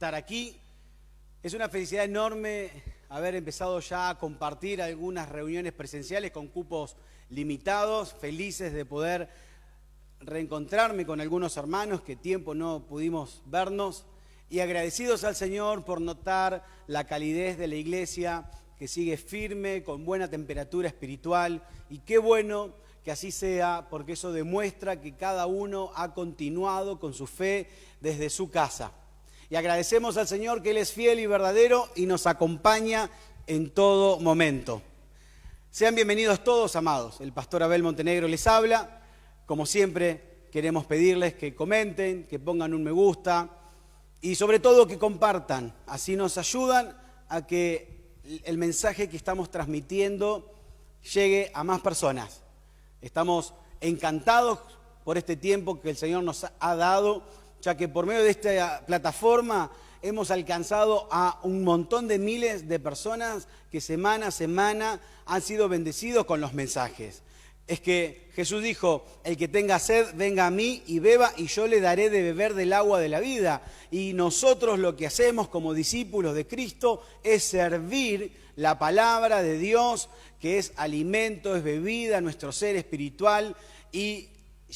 estar aquí. Es una felicidad enorme haber empezado ya a compartir algunas reuniones presenciales con cupos limitados, felices de poder reencontrarme con algunos hermanos que tiempo no pudimos vernos y agradecidos al Señor por notar la calidez de la iglesia que sigue firme, con buena temperatura espiritual, y qué bueno que así sea, porque eso demuestra que cada uno ha continuado con su fe desde su casa. Y agradecemos al Señor que Él es fiel y verdadero y nos acompaña en todo momento. Sean bienvenidos todos, amados. El pastor Abel Montenegro les habla. Como siempre, queremos pedirles que comenten, que pongan un me gusta y sobre todo que compartan. Así nos ayudan a que el mensaje que estamos transmitiendo llegue a más personas. Estamos encantados por este tiempo que el Señor nos ha dado, ya que por medio de esta plataforma hemos alcanzado a un montón de miles de personas que semana a semana han sido bendecidos con los mensajes. Es que Jesús dijo, el que tenga sed, venga a mí y beba, y yo le daré de beber del agua de la vida. Y nosotros lo que hacemos como discípulos de Cristo es servir la palabra de Dios, que es alimento, es bebida, nuestro ser espiritual, y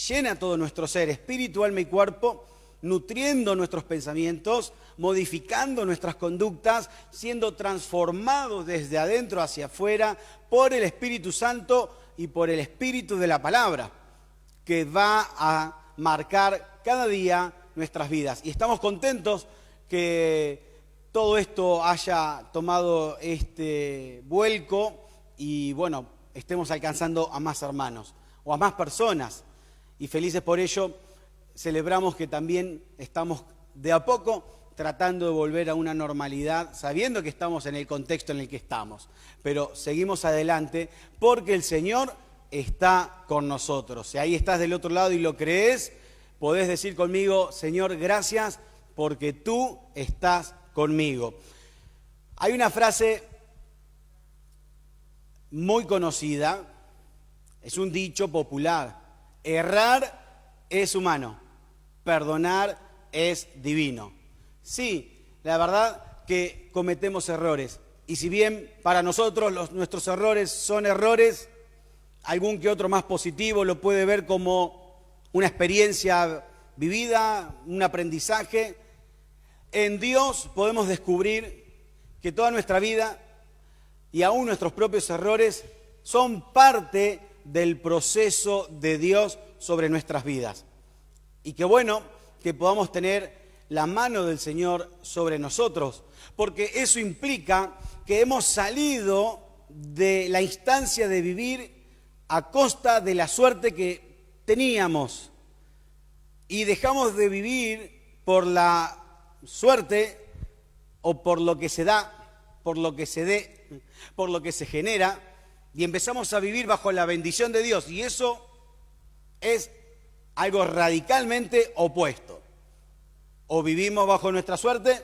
llena todo nuestro ser espiritual, mi cuerpo, nutriendo nuestros pensamientos, modificando nuestras conductas, siendo transformados desde adentro hacia afuera por el Espíritu Santo y por el Espíritu de la palabra, que va a marcar cada día nuestras vidas. Y estamos contentos que todo esto haya tomado este vuelco y, bueno, estemos alcanzando a más hermanos o a más personas. Y felices por ello, celebramos que también estamos de a poco tratando de volver a una normalidad, sabiendo que estamos en el contexto en el que estamos. Pero seguimos adelante porque el Señor está con nosotros. Si ahí estás del otro lado y lo crees, podés decir conmigo, Señor, gracias porque tú estás conmigo. Hay una frase muy conocida, es un dicho popular: errar es humano, perdonar es divino. Sí, la verdad que cometemos errores. Y si bien para nosotros nuestros errores son errores, algún que otro más positivo lo puede ver como una experiencia vivida, un aprendizaje. En Dios podemos descubrir que toda nuestra vida y aún nuestros propios errores son parte del proceso de Dios sobre nuestras vidas. Y qué bueno que podamos tener la mano del Señor sobre nosotros, porque eso implica que hemos salido de la instancia de vivir a costa de la suerte que teníamos y dejamos de vivir por la suerte o por lo que se da, por lo que se dé, por lo que se genera, y empezamos a vivir bajo la bendición de Dios, y eso es algo radicalmente opuesto. O vivimos bajo nuestra suerte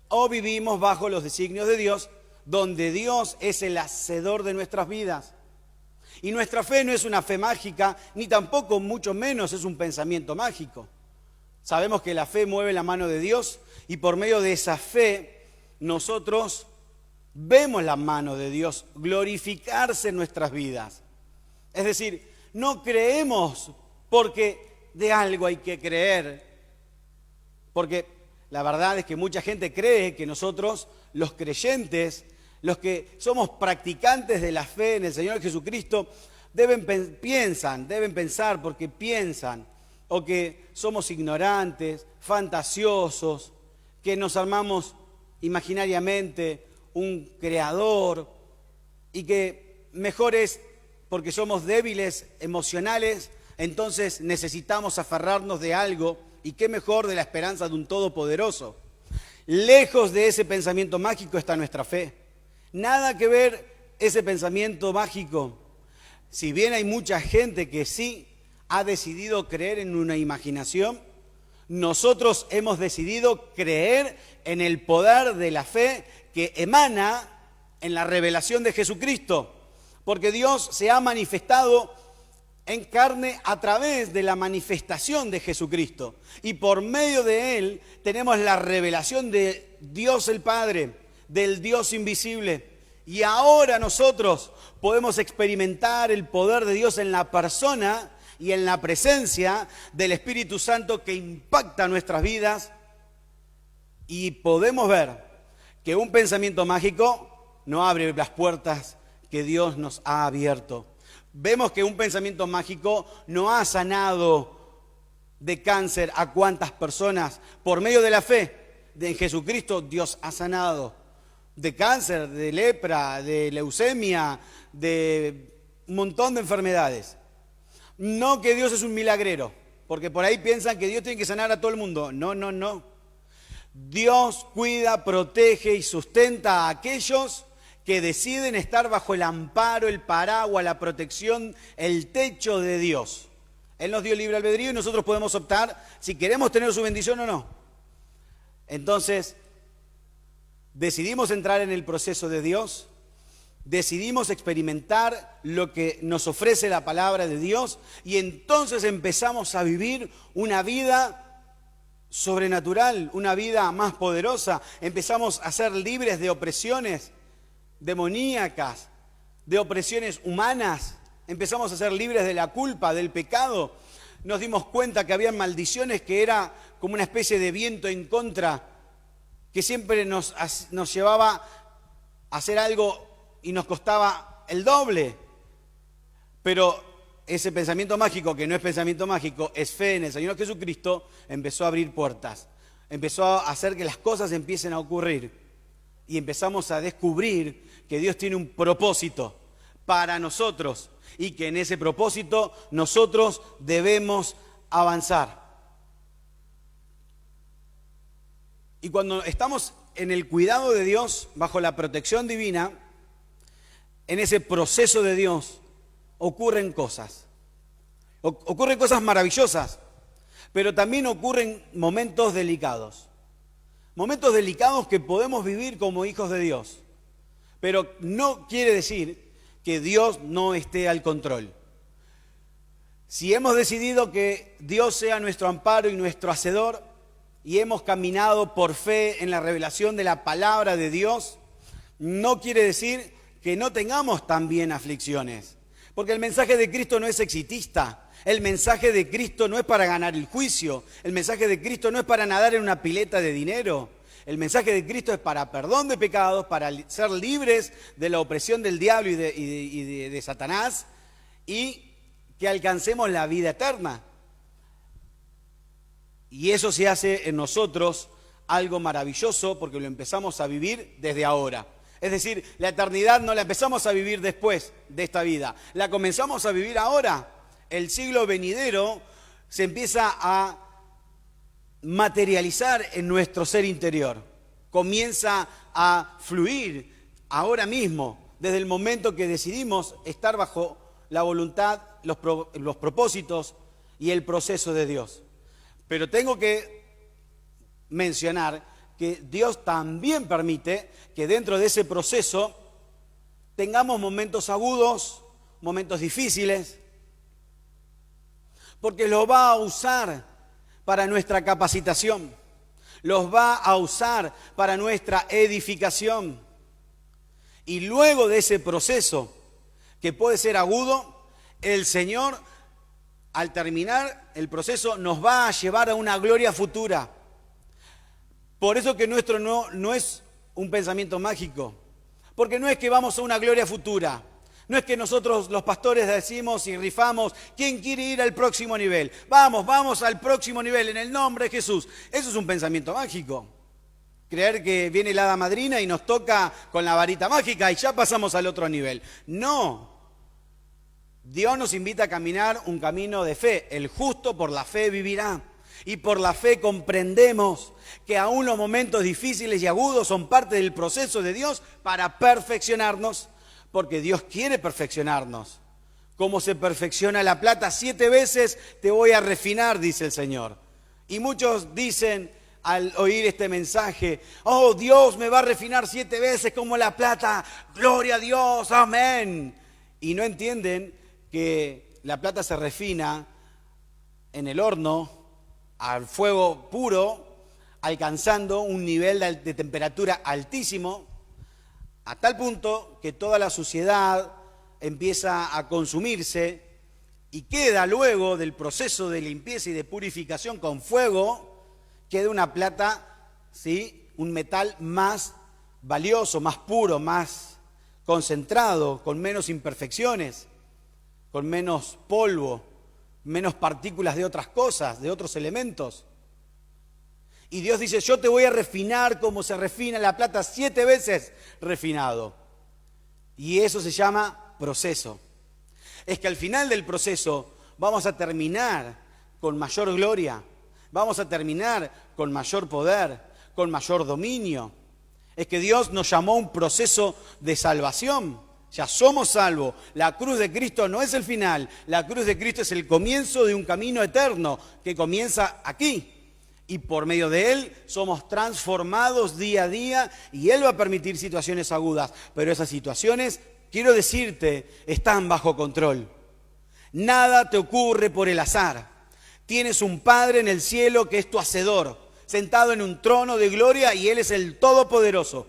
o vivimos bajo los designios de Dios, donde Dios es el hacedor de nuestras vidas. Y nuestra fe no es una fe mágica, ni tampoco, mucho menos, es un pensamiento mágico. Sabemos que la fe mueve la mano de Dios y por medio de esa fe nosotros vemos la mano de Dios glorificarse en nuestras vidas. Es decir, no creemos porque de algo hay que creer, porque la verdad es que mucha gente cree que nosotros, los creyentes, los que somos practicantes de la fe en el Señor Jesucristo, deben pensar porque piensan, o que somos ignorantes, fantasiosos, que nos armamos imaginariamente un creador y que mejor es porque somos débiles emocionales, entonces necesitamos aferrarnos de algo, y qué mejor de la esperanza de un Todopoderoso. Lejos de ese pensamiento mágico está nuestra fe. Nada que ver ese pensamiento mágico. Si bien hay mucha gente que sí ha decidido creer en una imaginación, nosotros hemos decidido creer en el poder de la fe que emana en la revelación de Jesucristo, porque Dios se ha manifestado en carne a través de la manifestación de Jesucristo. Y por medio de Él tenemos la revelación de Dios el Padre, del Dios invisible. Y ahora nosotros podemos experimentar el poder de Dios en la persona y en la presencia del Espíritu Santo que impacta nuestras vidas. Y podemos ver que un pensamiento mágico no abre las puertas que Dios nos ha abierto. Vemos que un pensamiento mágico no ha sanado de cáncer a cuántas personas. Por medio de la fe en Jesucristo, Dios ha sanado de cáncer, de lepra, de leucemia, de un montón de enfermedades. No que Dios es un milagrero, porque por ahí piensan que Dios tiene que sanar a todo el mundo. No. Dios cuida, protege y sustenta a aquellos que deciden estar bajo el amparo, el paraguas, la protección, el techo de Dios. Él nos dio libre albedrío y nosotros podemos optar si queremos tener su bendición o no. Entonces, decidimos entrar en el proceso de Dios, decidimos experimentar lo que nos ofrece la palabra de Dios y entonces empezamos a vivir una vida sobrenatural, una vida más poderosa. Empezamos a ser libres de opresiones demoníacas, de opresiones humanas. Empezamos a ser libres de la culpa, del pecado. Nos dimos cuenta que había maldiciones que era como una especie de viento en contra, que siempre nos llevaba a hacer algo y nos costaba el doble. Pero ese pensamiento mágico, que no es pensamiento mágico, es fe en el Señor Jesucristo, empezó a abrir puertas. Empezó a hacer que las cosas empiecen a ocurrir. Y empezamos a descubrir que Dios tiene un propósito para nosotros y que en ese propósito nosotros debemos avanzar. Y cuando estamos en el cuidado de Dios, bajo la protección divina, en ese proceso de Dios, ocurren cosas. Ocurren cosas maravillosas, pero también ocurren momentos delicados. Momentos delicados que podemos vivir como hijos de Dios. Pero no quiere decir que Dios no esté al control. Si hemos decidido que Dios sea nuestro amparo y nuestro hacedor, y hemos caminado por fe en la revelación de la palabra de Dios, no quiere decir que no tengamos también aflicciones. Porque el mensaje de Cristo no es exitista. El mensaje de Cristo no es para ganar el juicio. El mensaje de Cristo no es para nadar en una pileta de dinero. El mensaje de Cristo es para perdón de pecados, para ser libres de la opresión del diablo y de Satanás, y que alcancemos la vida eterna. Y eso se hace en nosotros algo maravilloso porque lo empezamos a vivir desde ahora. Es decir, la eternidad no la empezamos a vivir después de esta vida, la comenzamos a vivir ahora. El siglo venidero se empieza a materializar en nuestro ser interior. Comienza a fluir ahora mismo, desde el momento que decidimos estar bajo la voluntad, los propósitos y el proceso de Dios. Pero tengo que mencionar que Dios también permite que dentro de ese proceso tengamos momentos agudos, momentos difíciles, porque los va a usar para nuestra capacitación, los va a usar para nuestra edificación. Y luego de ese proceso, que puede ser agudo, el Señor, al terminar el proceso, nos va a llevar a una gloria futura. Por eso que nuestro no es un pensamiento mágico, porque no es que vamos a una gloria futura. No es que nosotros los pastores decimos y rifamos, ¿quién quiere ir al próximo nivel? Vamos al próximo nivel en el nombre de Jesús. Eso es un pensamiento mágico. Creer que viene la hada madrina y nos toca con la varita mágica y ya pasamos al otro nivel. No. Dios nos invita a caminar un camino de fe. El justo por la fe vivirá. Y por la fe comprendemos que aún los momentos difíciles y agudos son parte del proceso de Dios para perfeccionarnos. Porque Dios quiere perfeccionarnos. Como se perfecciona la plata, 7 veces te voy a refinar, dice el Señor. Y muchos dicen al oír este mensaje, oh, Dios me va a refinar 7 veces como la plata, gloria a Dios, amén. Y no entienden que la plata se refina en el horno, al fuego puro, alcanzando un nivel de temperatura altísimo, a tal punto que toda la suciedad empieza a consumirse y queda luego del proceso de limpieza y de purificación con fuego, queda una plata, ¿sí?, un metal más valioso, más puro, más concentrado, con menos imperfecciones, con menos polvo, menos partículas de otras cosas, de otros elementos. Y Dios dice, yo te voy a refinar como se refina la plata 7 veces refinado. Y eso se llama proceso. Es que al final del proceso vamos a terminar con mayor gloria, vamos a terminar con mayor poder, con mayor dominio. Es que Dios nos llamó a un proceso de salvación. Ya somos salvos. La cruz de Cristo no es el final. La cruz de Cristo es el comienzo de un camino eterno que comienza aquí. Y por medio de Él somos transformados día a día y Él va a permitir situaciones agudas. Pero esas situaciones, quiero decirte, están bajo control. Nada te ocurre por el azar. Tienes un Padre en el cielo que es tu hacedor, sentado en un trono de gloria y Él es el Todopoderoso.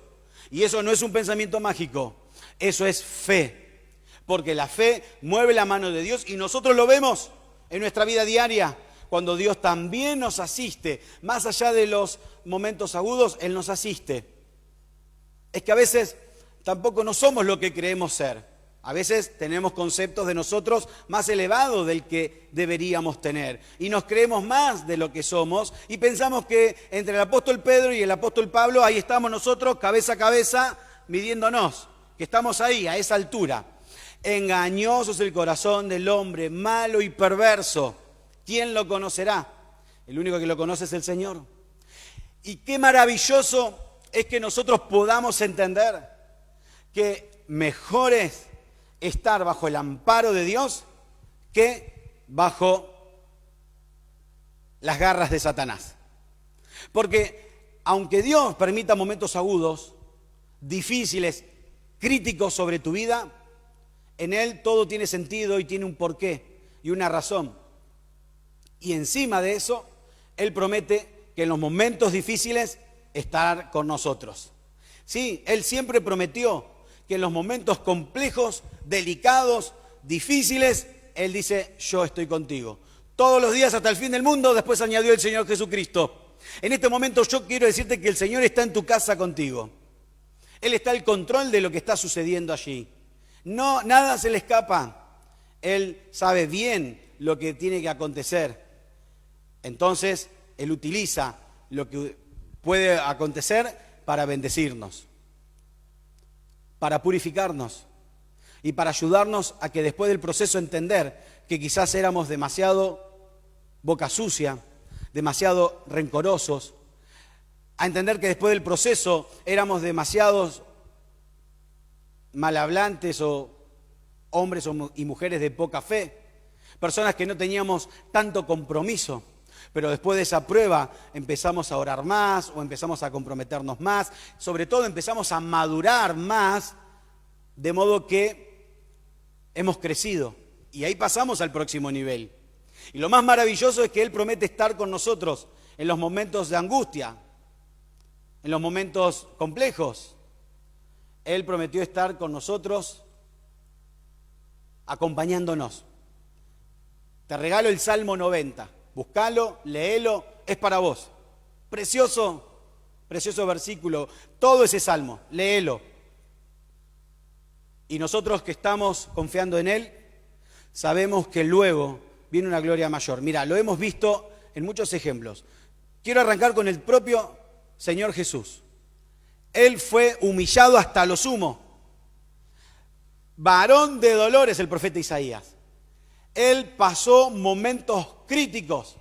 Y eso no es un pensamiento mágico, eso es fe. Porque la fe mueve la mano de Dios y nosotros lo vemos en nuestra vida diaria. Cuando Dios también nos asiste, más allá de los momentos agudos, Él nos asiste. Es que a veces tampoco no somos lo que creemos ser. A veces tenemos conceptos de nosotros más elevados del que deberíamos tener. Y nos creemos más de lo que somos y pensamos que entre el apóstol Pedro y el apóstol Pablo, ahí estamos nosotros, cabeza a cabeza, midiéndonos. Que estamos ahí, a esa altura. Engañoso es el corazón del hombre, malo y perverso. ¿Quién lo conocerá? El único que lo conoce es el Señor. Y qué maravilloso es que nosotros podamos entender que mejor es estar bajo el amparo de Dios que bajo las garras de Satanás. Porque aunque Dios permita momentos agudos, difíciles, críticos sobre tu vida, en Él todo tiene sentido y tiene un porqué y una razón. Y encima de eso, Él promete que en los momentos difíciles estar con nosotros. Sí, Él siempre prometió que en los momentos complejos, delicados, difíciles, Él dice, yo estoy contigo. Todos los días hasta el fin del mundo, después añadió el Señor Jesucristo. En este momento yo quiero decirte que el Señor está en tu casa contigo. Él está al control de lo que está sucediendo allí. No, nada se le escapa. Él sabe bien lo que tiene que acontecer. Entonces, Él utiliza lo que puede acontecer para bendecirnos, para purificarnos y para ayudarnos a que después del proceso entender que quizás éramos demasiado boca sucia, demasiado rencorosos, a entender que después del proceso éramos demasiados malhablantes o hombres y mujeres de poca fe, personas que no teníamos tanto compromiso. Pero después de esa prueba empezamos a orar más o empezamos a comprometernos más. Sobre todo empezamos a madurar más, de modo que hemos crecido. Y ahí pasamos al próximo nivel. Y lo más maravilloso es que Él promete estar con nosotros en los momentos de angustia, en los momentos complejos. Él prometió estar con nosotros acompañándonos. Te regalo el Salmo 90. Búscalo, léelo, es para vos. Precioso, precioso versículo. Todo ese salmo, léelo. Y nosotros que estamos confiando en Él, sabemos que luego viene una gloria mayor. Mira, lo hemos visto en muchos ejemplos. Quiero arrancar con el propio Señor Jesús. Él fue humillado hasta lo sumo. Varón de dolores, el profeta Isaías. Él pasó momentos críticos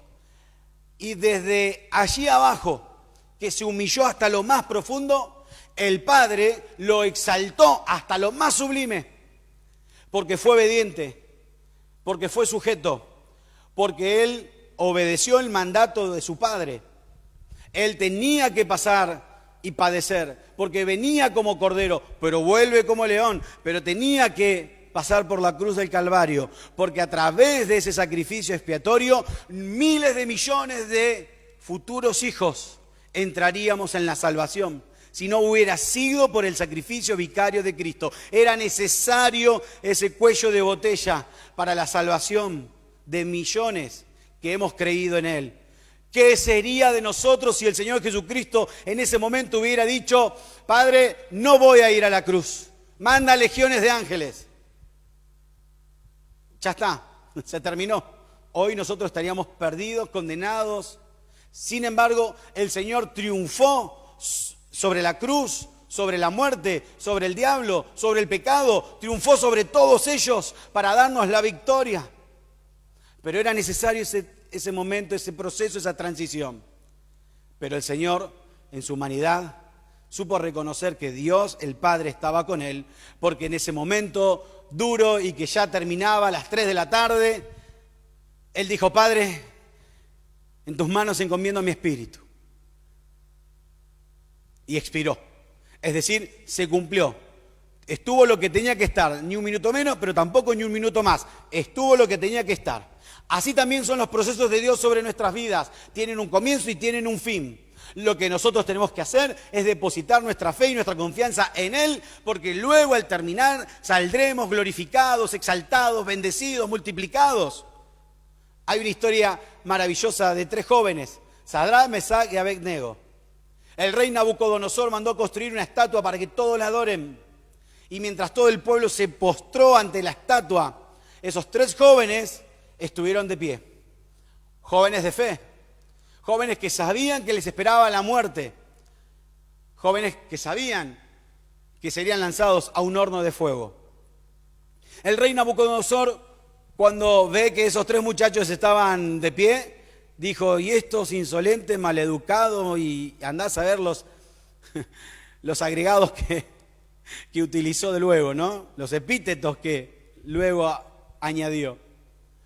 y desde allí abajo, que se humilló hasta lo más profundo, el Padre lo exaltó hasta lo más sublime, porque fue obediente, porque fue sujeto, porque Él obedeció el mandato de su Padre. Él tenía que pasar y padecer, porque venía como cordero, pero vuelve como león, pero tenía que pasar por la cruz del Calvario, porque a través de ese sacrificio expiatorio, miles de millones de futuros hijos entraríamos en la salvación. Si no hubiera sido por el sacrificio vicario de Cristo, era necesario ese cuello de botella para la salvación de millones que hemos creído en Él. ¿Qué sería de nosotros si el Señor Jesucristo en ese momento hubiera dicho: Padre, no voy a ir a la cruz, manda legiones de ángeles? Ya está, se terminó. Hoy nosotros estaríamos perdidos, condenados. Sin embargo, el Señor triunfó sobre la cruz, sobre la muerte, sobre el diablo, sobre el pecado. Triunfó sobre todos ellos para darnos la victoria. Pero era necesario ese momento, ese proceso, esa transición. Pero el Señor, en su humanidad, supo reconocer que Dios, el Padre, estaba con Él, porque en ese momento duro y que ya terminaba a las 3 de la tarde, Él dijo: Padre, en tus manos encomiendo mi espíritu. Y expiró. Es decir, se cumplió. Estuvo lo que tenía que estar, ni un minuto menos, pero tampoco ni un minuto más. Estuvo lo que tenía que estar. Así también son los procesos de Dios sobre nuestras vidas. Tienen un comienzo y tienen un fin. Lo que nosotros tenemos que hacer es depositar nuestra fe y nuestra confianza en Él, porque luego al terminar saldremos glorificados, exaltados, bendecidos, multiplicados. Hay una historia maravillosa de 3 jóvenes, Sadrach, Mesach y Abednego. El rey Nabucodonosor mandó construir una estatua para que todos la adoren. Y mientras todo el pueblo se postró ante la estatua, esos 3 jóvenes estuvieron de pie. Jóvenes de fe. Jóvenes que sabían que les esperaba la muerte. Jóvenes que sabían que serían lanzados a un horno de fuego. El rey Nabucodonosor, cuando ve que esos 3 muchachos estaban de pie, dijo: y estos insolentes, maleducados, y andás a ver los agregados que utilizó de luego, ¿no? Los epítetos que luego añadió.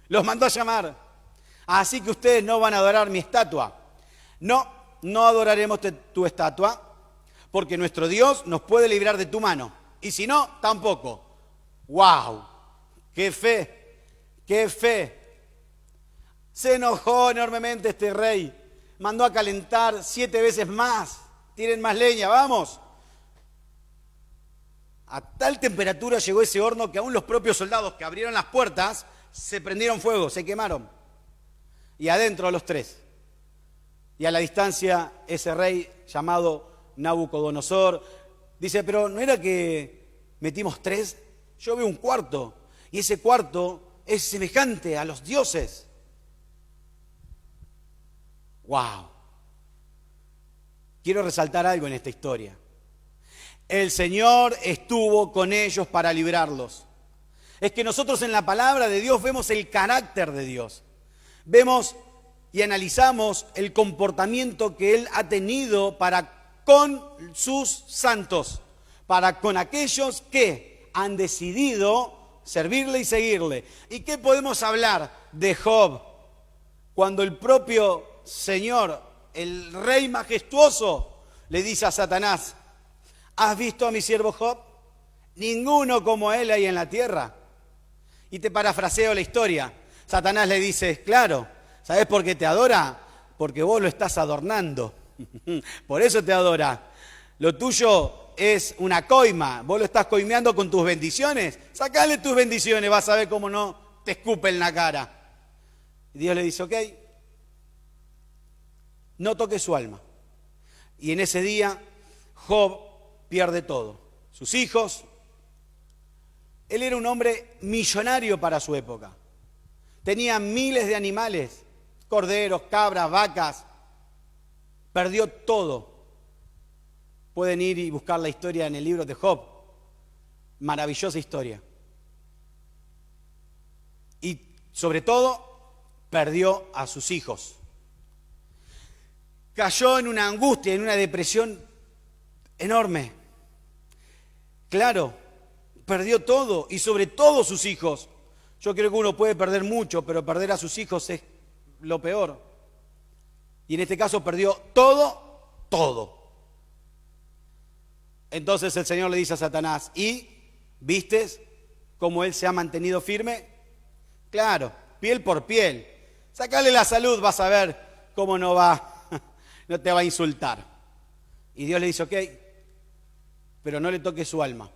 Los mandó a llamar. Así que ustedes no van a adorar mi estatua. No adoraremos tu estatua, porque nuestro Dios nos puede librar de tu mano. Y si no, tampoco. ¡Wow! ¡Qué fe! ¡Qué fe! Se enojó enormemente este rey. Mandó a calentar 7 veces más. Tiren más leña, vamos. A tal temperatura llegó ese horno que aún los propios soldados que abrieron las puertas se prendieron fuego, se quemaron. Y adentro los 3. Y a la distancia ese rey llamado Nabucodonosor dice: pero ¿no era que metimos 3? Yo veo un cuarto. Y ese cuarto es semejante a los dioses. ¡Wow! Quiero resaltar algo en esta historia. El Señor estuvo con ellos para librarlos. Es que nosotros en la palabra de Dios vemos el carácter de Dios. Vemos y analizamos el comportamiento que Él ha tenido para con sus santos, para con aquellos que han decidido servirle y seguirle. ¿Y qué podemos hablar de Job cuando el propio Señor, el Rey majestuoso, le dice a Satanás: ¿has visto a mi siervo Job? Ninguno como él hay en la tierra. Y te parafraseo la historia. Satanás le dice: claro, ¿sabes por qué te adora? Porque vos lo estás adornando. Por eso te adora. Lo tuyo es una coima. Vos lo estás coimeando con tus bendiciones. Sacale tus bendiciones, vas a ver cómo no te escupe en la cara. Y Dios le dice: ok, no toques su alma. Y en ese día Job pierde todo. Sus hijos. Él era un hombre millonario para su época. Tenía miles de animales, corderos, cabras, vacas. Perdió todo. Pueden ir y buscar la historia en el libro de Job. Maravillosa historia. Y sobre todo, perdió a sus hijos. Cayó en una angustia, en una depresión enorme. Claro, perdió todo y sobre todo sus hijos. Yo creo que uno puede perder mucho, pero perder a sus hijos es lo peor. Y en este caso perdió todo. Entonces el Señor le dice a Satanás: ¿y vistes cómo él se ha mantenido firme? Claro, piel por piel. Sacale la salud, vas a ver cómo no te va a insultar. Y Dios le dice, ok, pero no le toque su alma.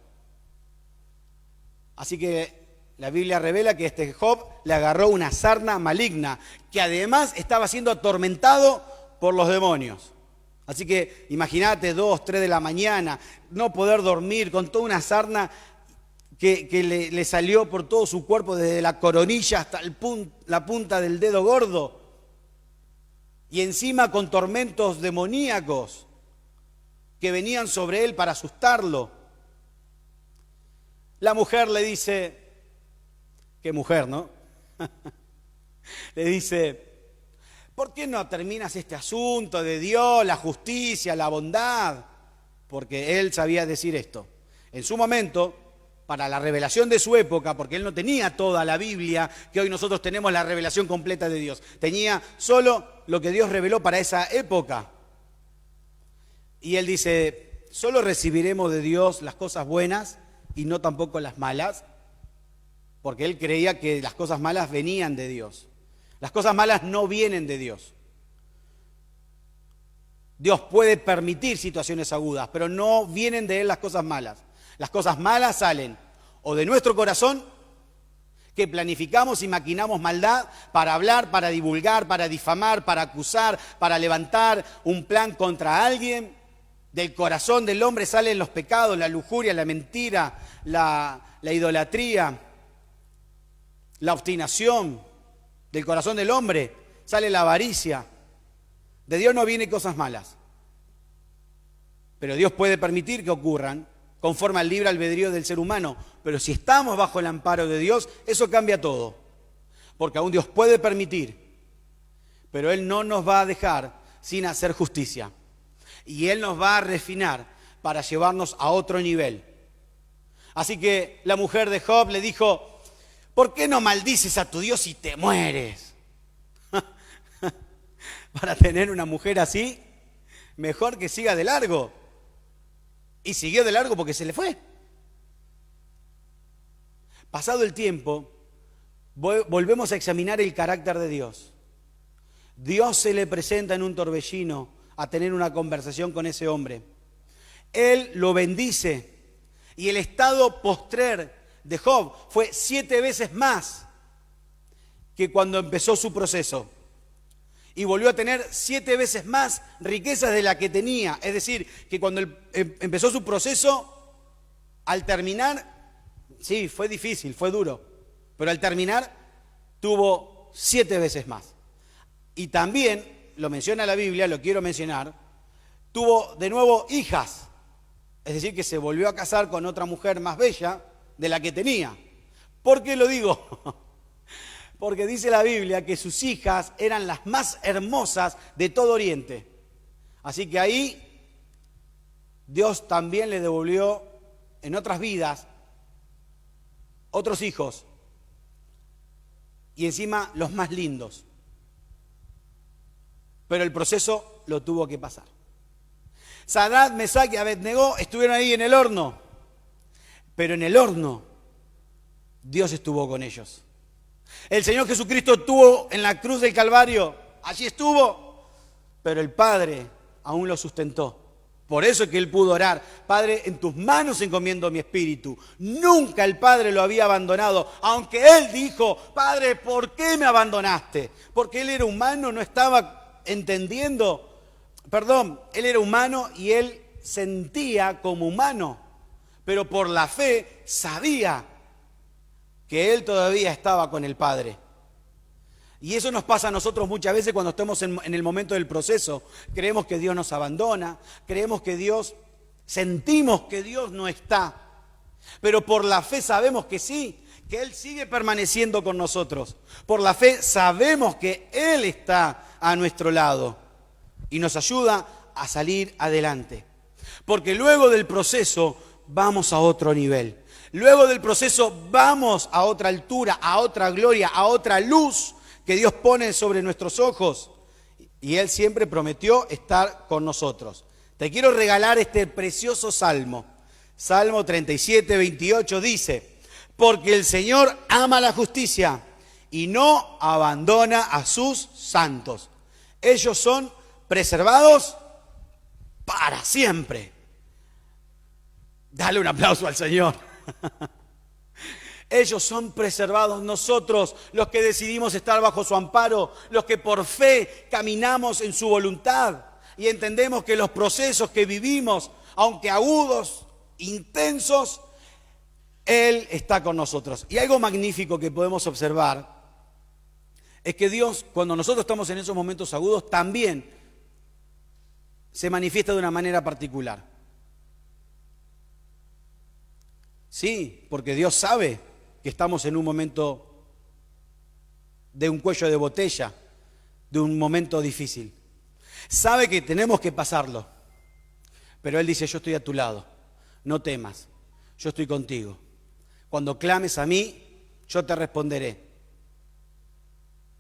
Así que la Biblia revela que este Job le agarró una sarna maligna, que además estaba siendo atormentado por los demonios. Así que imagínate 2, 3 de la mañana, no poder dormir con toda una sarna que le salió por todo su cuerpo, desde la coronilla hasta la punta del dedo gordo. Y encima con tormentos demoníacos que venían sobre él para asustarlo. La mujer le dice, qué mujer, ¿no? Le dice, ¿por qué no terminas este asunto de Dios, la justicia, la bondad? Porque él sabía decir esto. En su momento, para la revelación de su época, porque él no tenía toda la Biblia, que hoy nosotros tenemos la revelación completa de Dios. Tenía solo lo que Dios reveló para esa época. Y él dice, ¿solo recibiremos de Dios las cosas buenas y no tampoco las malas? Porque él creía que las cosas malas venían de Dios. Las cosas malas no vienen de Dios. Dios puede permitir situaciones agudas, pero no vienen de él las cosas malas. Las cosas malas salen o de nuestro corazón, que planificamos y maquinamos maldad para hablar, para divulgar, para difamar, para acusar, para levantar un plan contra alguien. Del corazón del hombre salen los pecados, la lujuria, la mentira, la idolatría, la obstinación. Del corazón del hombre sale la avaricia. De Dios no vienen cosas malas. Pero Dios puede permitir que ocurran conforme al libre albedrío del ser humano. Pero si estamos bajo el amparo de Dios, eso cambia todo. Porque aún Dios puede permitir, pero Él no nos va a dejar sin hacer justicia. Y Él nos va a refinar para llevarnos a otro nivel. Así que la mujer de Job le dijo, ¿por qué no maldices a tu Dios y te mueres? Para tener una mujer así, mejor que siga de largo. Y siguió de largo porque se le fue. Pasado el tiempo, volvemos a examinar el carácter de Dios. Dios se le presenta en un torbellino a tener una conversación con ese hombre. Él lo bendice y el estado postrer de Job fue 7 veces más que cuando empezó su proceso. Y volvió a tener 7 veces más riquezas de la que tenía. Es decir, que cuando empezó su proceso, al terminar, sí, fue difícil, fue duro, pero al terminar tuvo 7 veces más. Y también, lo menciona la Biblia, lo quiero mencionar, tuvo de nuevo hijas. Es decir, que se volvió a casar con otra mujer más bella de la que tenía. ¿Por qué lo digo? Porque dice la Biblia que sus hijas eran las más hermosas de todo Oriente. Así que ahí Dios también le devolvió en otras vidas otros hijos. Y encima los más lindos. Pero el proceso lo tuvo que pasar. Sadrach, Mesach y Abednego estuvieron ahí en el horno. Pero en el horno Dios estuvo con ellos. El Señor Jesucristo estuvo en la cruz del Calvario, allí estuvo, pero el Padre aún lo sustentó. Por eso es que Él pudo orar, Padre, en tus manos encomiendo mi espíritu. Nunca el Padre lo había abandonado, aunque Él dijo, Padre, ¿por qué me abandonaste? Porque Él era humano, no estaba entendiendo, Él era humano y Él sentía como humano, pero por la fe sabía que Él todavía estaba con el Padre. Y eso nos pasa a nosotros muchas veces cuando estamos en el momento del proceso. Creemos que Dios nos abandona, sentimos que Dios no está. Pero por la fe sabemos que sí, que Él sigue permaneciendo con nosotros. Por la fe sabemos que Él está a nuestro lado y nos ayuda a salir adelante. Porque luego del proceso vamos a otro nivel. Luego del proceso vamos a otra altura, a otra gloria, a otra luz que Dios pone sobre nuestros ojos. Y Él siempre prometió estar con nosotros. Te quiero regalar este precioso salmo. Salmo 37, 28 dice, porque el Señor ama la justicia y no abandona a sus santos. Ellos son preservados para siempre. Dale un aplauso al Señor. Ellos son preservados. Nosotros, los que decidimos estar bajo su amparo, los que por fe caminamos en su voluntad y entendemos que los procesos que vivimos, aunque agudos, intensos, Él está con nosotros. Y algo magnífico que podemos observar es que Dios, cuando nosotros estamos en esos momentos agudos, también se manifiesta de una manera particular. Sí, porque Dios sabe que estamos en un momento de un cuello de botella, de un momento difícil. Sabe que tenemos que pasarlo, pero Él dice, yo estoy a tu lado, no temas, yo estoy contigo. Cuando clames a mí, yo te responderé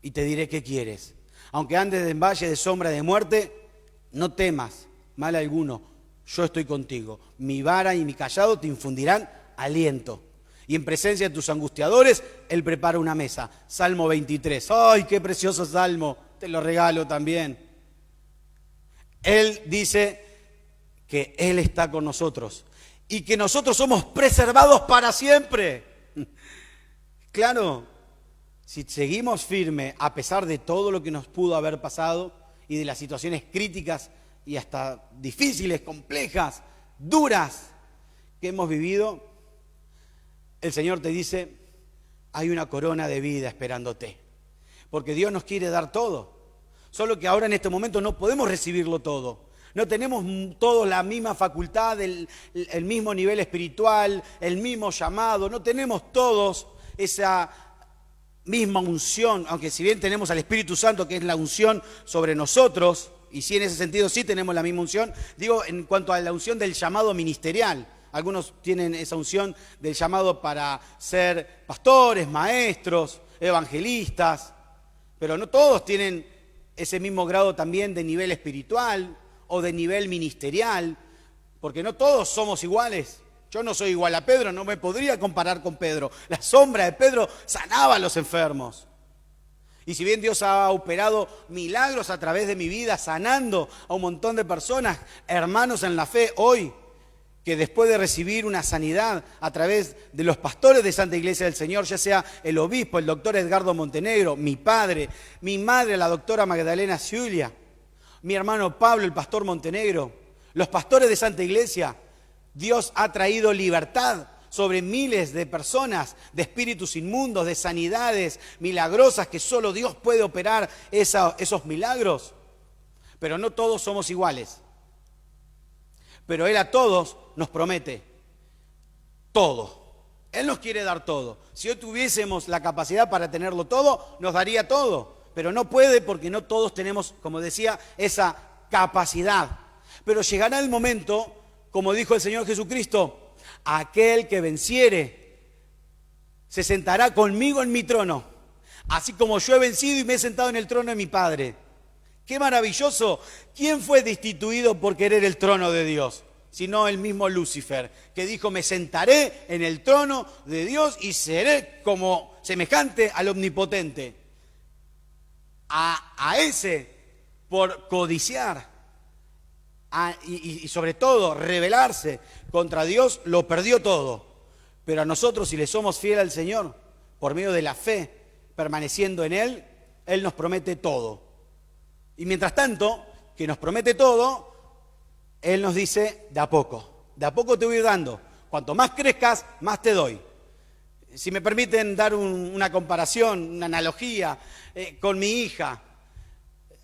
y te diré qué quieres. Aunque andes en valle de sombra de muerte, no temas mal alguno, yo estoy contigo. Mi vara y mi cayado te infundirán aliento. Y en presencia de tus angustiadores, Él prepara una mesa. Salmo 23. ¡Ay, qué precioso salmo! Te lo regalo también. Él dice que Él está con nosotros y que nosotros somos preservados para siempre. Claro, si seguimos firme a pesar de todo lo que nos pudo haber pasado y de las situaciones críticas y hasta difíciles, complejas, duras que hemos vivido, el Señor te dice, hay una corona de vida esperándote. Porque Dios nos quiere dar todo. Solo que ahora en este momento no podemos recibirlo todo. No tenemos todos la misma facultad, el mismo nivel espiritual, el mismo llamado. No tenemos todos esa misma unción, aunque si bien tenemos al Espíritu Santo, que es la unción sobre nosotros, y sí en ese sentido sí tenemos la misma unción, digo en cuanto a la unción del llamado ministerial. Algunos tienen esa unción del llamado para ser pastores, maestros, evangelistas, pero no todos tienen ese mismo grado también de nivel espiritual o de nivel ministerial, porque no todos somos iguales. Yo no soy igual a Pedro, no me podría comparar con Pedro. La sombra de Pedro sanaba a los enfermos. Y si bien Dios ha operado milagros a través de mi vida, sanando a un montón de personas, hermanos en la fe, hoy, que después de recibir una sanidad a través de los pastores de Santa Iglesia del Señor, ya sea el obispo, el doctor Edgardo Montenegro, mi padre, mi madre, la doctora Magdalena Zulia, mi hermano Pablo, el pastor Montenegro, los pastores de Santa Iglesia, Dios ha traído libertad sobre miles de personas, de espíritus inmundos, de sanidades milagrosas que solo Dios puede operar esos milagros. Pero no todos somos iguales. Pero Él a todos nos promete todo. Él nos quiere dar todo. Si hoy tuviésemos la capacidad para tenerlo todo, nos daría todo. Pero no puede porque no todos tenemos, como decía, esa capacidad. Pero llegará el momento, como dijo el Señor Jesucristo, aquel que venciere se sentará conmigo en mi trono, así como yo he vencido y me he sentado en el trono de mi Padre. ¡Qué maravilloso! ¿Quién fue destituido por querer el trono de Dios? Sino el mismo Lucifer, que dijo, me sentaré en el trono de Dios y seré como semejante al Omnipotente. A ese, por codiciar y sobre todo rebelarse contra Dios, lo perdió todo. Pero a nosotros, si le somos fieles al Señor, por medio de la fe, permaneciendo en Él, Él nos promete todo. Y mientras tanto, que nos promete todo, Él nos dice, de a poco te voy dando. Cuanto más crezcas, más te doy. Si me permiten dar una comparación, una analogía con mi hija.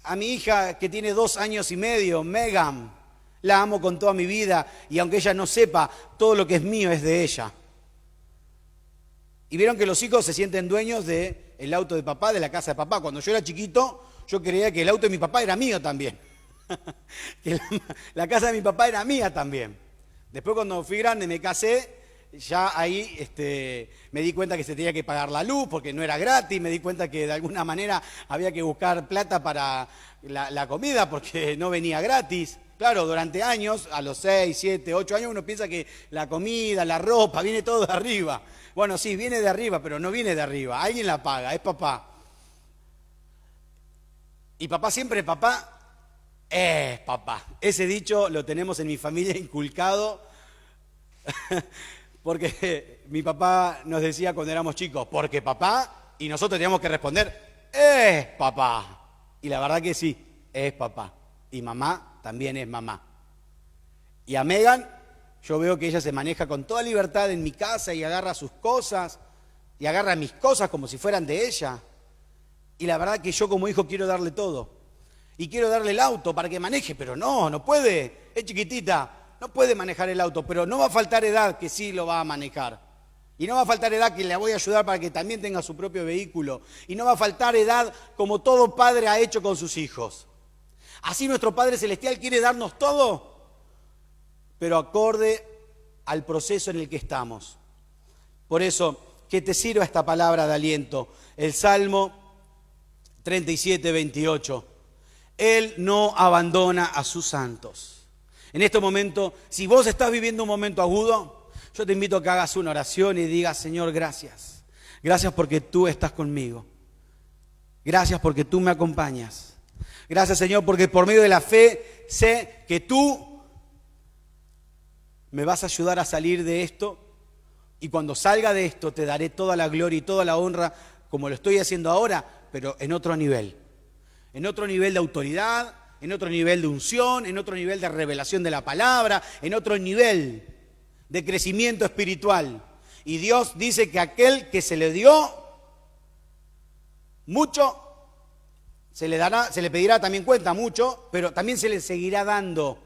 A mi hija que tiene 2 años y medio, Megan, la amo con toda mi vida y aunque ella no sepa, todo lo que es mío es de ella. Y vieron que los hijos se sienten dueños del auto de papá, de la casa de papá. Cuando yo era chiquito, yo creía que el auto de mi papá era mío también. Que la casa de mi papá era mía también. Después cuando fui grande, me casé, ya ahí me di cuenta que se tenía que pagar la luz porque no era gratis, me di cuenta que de alguna manera había que buscar plata para la comida porque no venía gratis. Claro, durante años, a los 6, 7, 8 años, uno piensa que la comida, la ropa, viene todo de arriba. Bueno, sí, viene de arriba, pero no viene de arriba. Alguien la paga, es papá. Y papá siempre, papá, es papá. Ese dicho lo tenemos en mi familia inculcado, porque mi papá nos decía cuando éramos chicos, porque papá, y nosotros teníamos que responder, es papá. Y la verdad que sí, es papá. Y mamá también es mamá. Y a Megan, yo veo que ella se maneja con toda libertad en mi casa y agarra sus cosas, y agarra mis cosas como si fueran de ella. Y la verdad que yo como hijo quiero darle todo. Y quiero darle el auto para que maneje, pero no puede, es chiquitita, no puede manejar el auto, pero no va a faltar edad que sí lo va a manejar. Y no va a faltar edad que le voy a ayudar para que también tenga su propio vehículo. Y no va a faltar edad como todo padre ha hecho con sus hijos. Así nuestro Padre Celestial quiere darnos todo, pero acorde al proceso en el que estamos. Por eso, que te sirva esta palabra de aliento. El Salmo 37, 28. Él no abandona a sus santos. En este momento, si vos estás viviendo un momento agudo, yo te invito a que hagas una oración y digas, Señor, gracias. Gracias porque tú estás conmigo. Gracias porque tú me acompañas. Gracias, Señor, porque por medio de la fe sé que tú me vas a ayudar a salir de esto. Y cuando salga de esto te daré toda la gloria y toda la honra como lo estoy haciendo ahora, pero en otro nivel. En otro nivel de autoridad, en otro nivel de unción, en otro nivel de revelación de la palabra, en otro nivel de crecimiento espiritual. Y Dios dice que aquel que se le dio mucho, se le pedirá también cuenta mucho, pero también se le seguirá dando.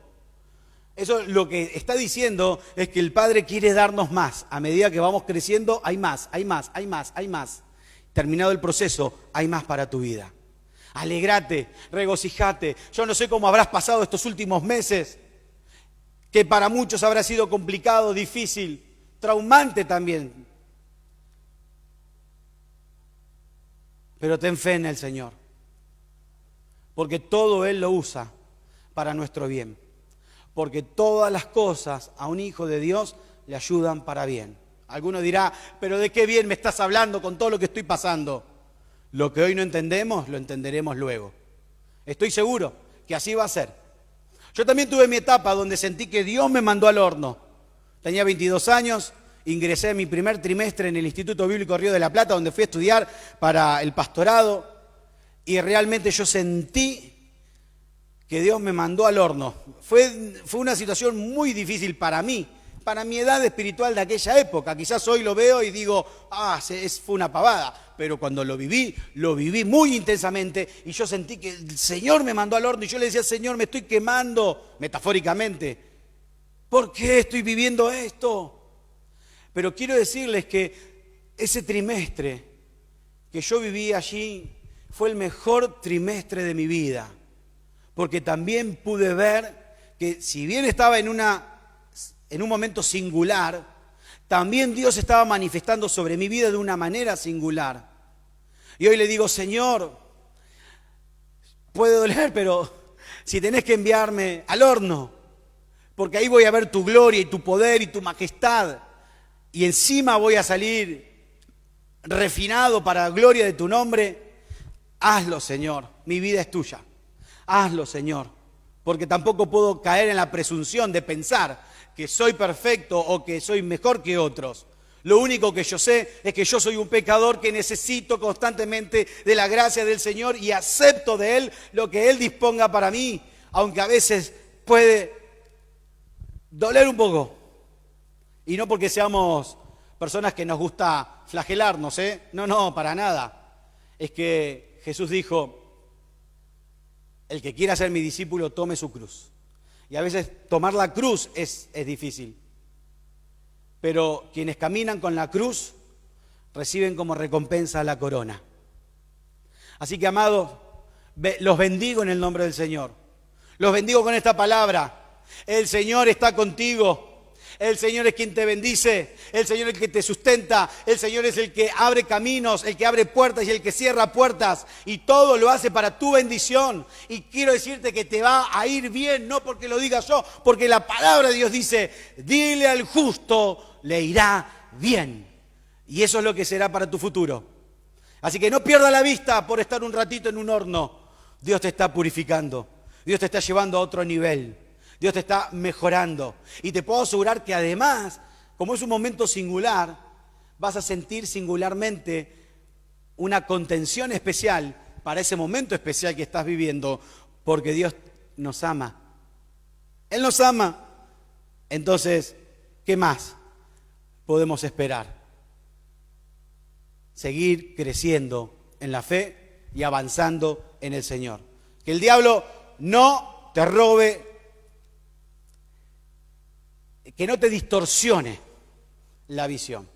Eso lo que está diciendo es que el Padre quiere darnos más. A medida que vamos creciendo, hay más, hay más, hay más, hay más. Terminado el proceso, hay más para tu vida. Alegrate, regocijate. Yo no sé cómo habrás pasado estos últimos meses, que para muchos habrá sido complicado, difícil, traumante también. Pero ten fe en el Señor, porque todo Él lo usa para nuestro bien. Porque todas las cosas a un hijo de Dios le ayudan para bien. Alguno dirá, pero ¿de qué bien me estás hablando con todo lo que estoy pasando? Lo que hoy no entendemos, lo entenderemos luego. Estoy seguro que así va a ser. Yo también tuve mi etapa donde sentí que Dios me mandó al horno. Tenía 22 años, ingresé en mi primer trimestre en el Instituto Bíblico Río de la Plata, donde fui a estudiar para el pastorado, y realmente yo sentí que Dios me mandó al horno. Fue una situación muy difícil para mí, para mi edad espiritual de aquella época. Quizás hoy lo veo y digo, fue una pavada. Pero cuando lo viví muy intensamente y yo sentí que el Señor me mandó al horno y yo le decía, Señor, me estoy quemando, metafóricamente. ¿Por qué estoy viviendo esto? Pero quiero decirles que ese trimestre que yo viví allí fue el mejor trimestre de mi vida. Porque también pude ver que si bien estaba en un momento singular, también Dios estaba manifestando sobre mi vida de una manera singular. Y hoy le digo, Señor, puede doler, pero si tenés que enviarme al horno, porque ahí voy a ver tu gloria y tu poder y tu majestad, y encima voy a salir refinado para la gloria de tu nombre, hazlo, Señor, mi vida es tuya. Hazlo, Señor, porque tampoco puedo caer en la presunción de pensar que soy perfecto o que soy mejor que otros. Lo único que yo sé es que yo soy un pecador que necesito constantemente de la gracia del Señor y acepto de Él lo que Él disponga para mí, aunque a veces puede doler un poco. Y no porque seamos personas que nos gusta flagelarnos, No, para nada. Es que Jesús dijo, el que quiera ser mi discípulo, tome su cruz. Y a veces tomar la cruz es difícil. Pero quienes caminan con la cruz reciben como recompensa la corona. Así que, amados, los bendigo en el nombre del Señor. Los bendigo con esta palabra. El Señor está contigo. El Señor es quien te bendice, el Señor es el que te sustenta, el Señor es el que abre caminos, el que abre puertas y el que cierra puertas. Y todo lo hace para tu bendición. Y quiero decirte que te va a ir bien, no porque lo diga yo, porque la palabra de Dios dice, dile al justo, le irá bien. Y eso es lo que será para tu futuro. Así que no pierdas la vista por estar un ratito en un horno. Dios te está purificando, Dios te está llevando a otro nivel. Dios te está mejorando. Y te puedo asegurar que además, como es un momento singular, vas a sentir singularmente una contención especial para ese momento especial que estás viviendo, porque Dios nos ama. Él nos ama. Entonces, ¿qué más podemos esperar? Seguir creciendo en la fe y avanzando en el Señor. Que el diablo no te robe, que no te distorsione la visión.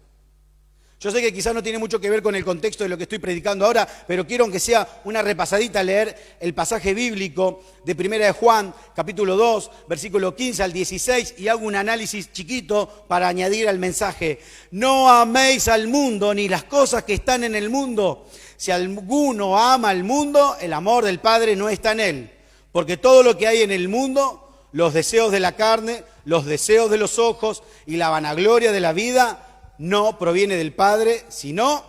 Yo sé que quizás no tiene mucho que ver con el contexto de lo que estoy predicando ahora, pero quiero aunque sea una repasadita leer el pasaje bíblico de 1 de Juan, capítulo 2, versículo 15 al 16, y hago un análisis chiquito para añadir al mensaje. No améis al mundo ni las cosas que están en el mundo. Si alguno ama al mundo, el amor del Padre no está en él. Porque todo lo que hay en el mundo, los deseos de la carne, los deseos de los ojos y la vanagloria de la vida no proviene del Padre, sino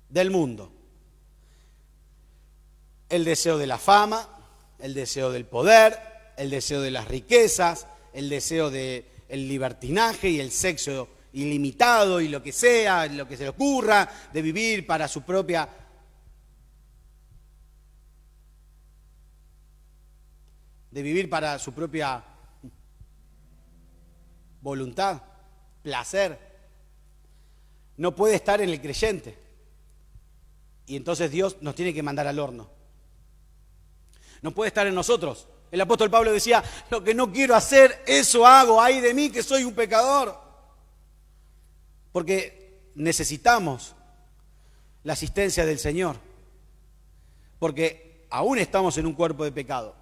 del mundo. El deseo de la fama, el deseo del poder, el deseo de las riquezas, el deseo del libertinaje y el sexo ilimitado y lo que sea, lo que se le ocurra, de vivir para su propia voluntad, placer, no puede estar en el creyente. Y entonces Dios nos tiene que mandar al horno. No puede estar en nosotros. El apóstol Pablo decía, lo que no quiero hacer, eso hago, ay de mí que soy un pecador. Porque necesitamos la asistencia del Señor. Porque aún estamos en un cuerpo de pecado.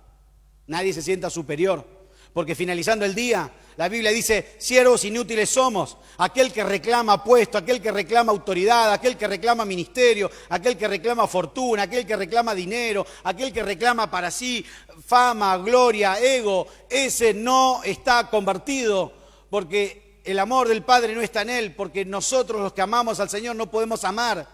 Nadie se sienta superior, porque finalizando el día, la Biblia dice, siervos inútiles somos, aquel que reclama puesto, aquel que reclama autoridad, aquel que reclama ministerio, aquel que reclama fortuna, aquel que reclama dinero, aquel que reclama para sí fama, gloria, ego, ese no está convertido, porque el amor del Padre no está en él, porque nosotros los que amamos al Señor no podemos amar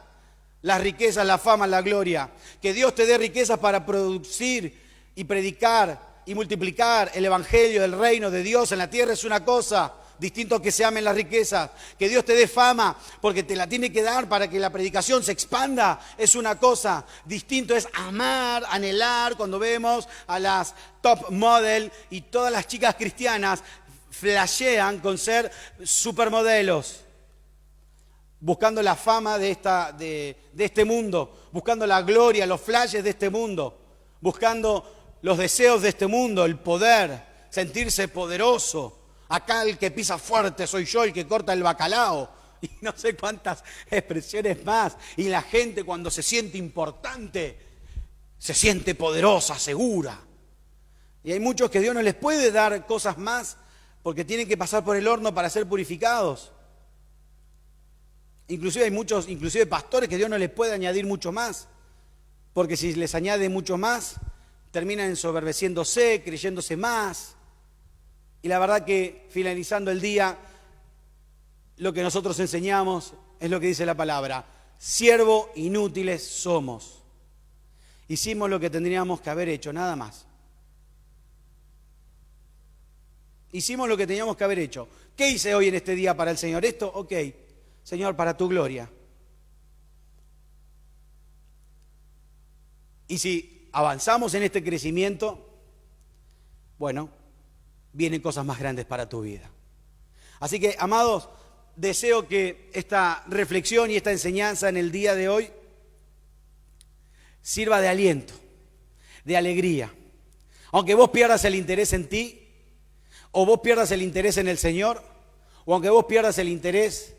las riquezas, la fama, la gloria. Que Dios te dé riquezas para producir y predicar y multiplicar el evangelio del reino de Dios en la tierra es una cosa, distinto a que se amen las riquezas. Que Dios te dé fama porque te la tiene que dar para que la predicación se expanda es una cosa, distinto es amar, anhelar. Cuando vemos a las top model y todas las chicas cristianas flashean con ser supermodelos, buscando la fama de este mundo, buscando la gloria, los flashes de este mundo, buscando los deseos de este mundo, el poder, sentirse poderoso. Acá el que pisa fuerte soy yo, el que corta el bacalao. Y no sé cuántas expresiones más. Y la gente cuando se siente importante, se siente poderosa, segura. Y hay muchos que Dios no les puede dar cosas más porque tienen que pasar por el horno para ser purificados. Inclusive hay muchos, pastores que Dios no les puede añadir mucho más. Porque si les añade mucho más, terminan ensoberbeciéndose, creyéndose más. Y la verdad que finalizando el día, lo que nosotros enseñamos es lo que dice la palabra. Siervo inútiles somos. Hicimos lo que tendríamos que haber hecho, nada más. Hicimos lo que teníamos que haber hecho. ¿Qué hice hoy en este día para el Señor? Esto, ok. Señor, para tu gloria. Y si avanzamos en este crecimiento, bueno, vienen cosas más grandes para tu vida. Así que, amados, deseo que esta reflexión y esta enseñanza en el día de hoy sirva de aliento, de alegría. Aunque vos pierdas el interés en ti, o vos pierdas el interés en el Señor, o aunque vos pierdas el interés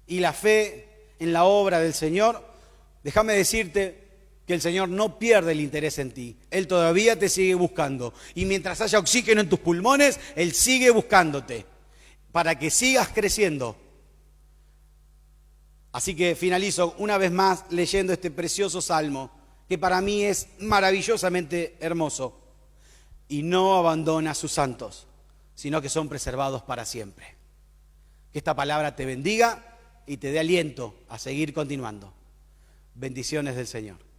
y la fe en la obra del Señor, déjame decirte que el Señor no pierde el interés en ti. Él todavía te sigue buscando. Y mientras haya oxígeno en tus pulmones, Él sigue buscándote para que sigas creciendo. Así que finalizo una vez más leyendo este precioso salmo, que para mí es maravillosamente hermoso. Y no abandona a sus santos, sino que son preservados para siempre. Que esta palabra te bendiga y te dé aliento a seguir continuando. Bendiciones del Señor.